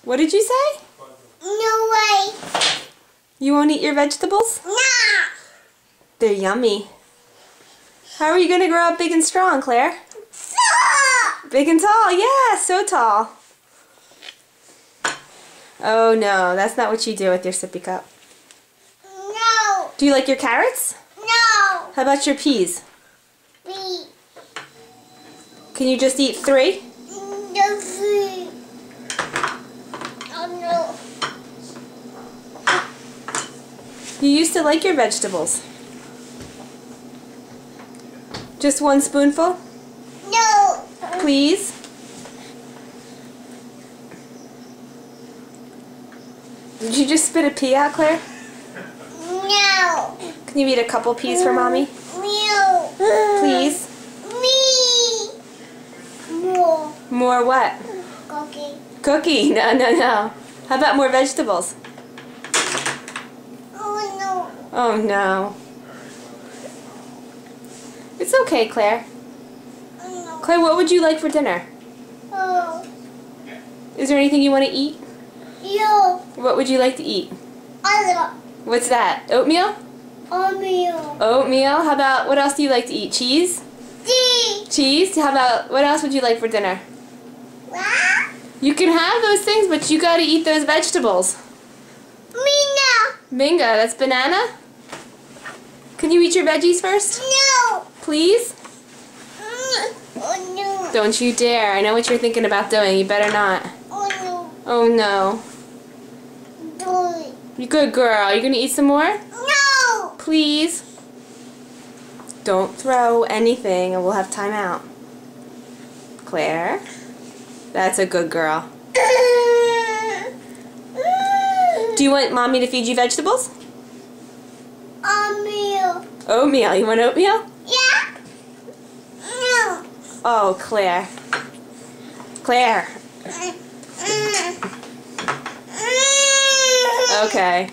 What did you say? No way. You won't eat your vegetables? No. They're yummy. How are you going to grow up big and strong, Claire? Stop. Big and tall, yeah, so tall. Oh no, that's not what you do with your sippy cup. No. Do you like your carrots? No. How about your peas? B. Can you just eat 3? No food. Oh no. You used to like your vegetables. Just 1 spoonful? No. Please? Did you just spit a pea out, Claire? No. Can you eat a couple peas for Mommy? No. Please? Me. More. More what? Cookie. Cookie? No, no, no. How about more vegetables? Oh no. Oh no. It's okay, Claire. Oh no. Claire, what would you like for dinner? Oh. Is there anything you want to eat? Yo. What would you like to eat? Other. What's that? Oatmeal? Oatmeal. Oatmeal? How about, what else do you like to eat? Cheese? D. Cheese? How about, what else would you like for dinner? What? You can have those things, but you gotta eat those vegetables. Mina. Bingo, that's banana? Can you eat your veggies first? No. Please? Oh no. Don't you dare. I know what you're thinking about doing. You better not. Oh no. Oh no. Do it. You good girl. You gonna eat some more? No. Please? Don't throw anything and we'll have time out. Claire? That's a good girl. Do you want Mommy to feed you vegetables? Oatmeal. Oatmeal. You want oatmeal? Yeah. No. Oh, Claire. Claire. Okay.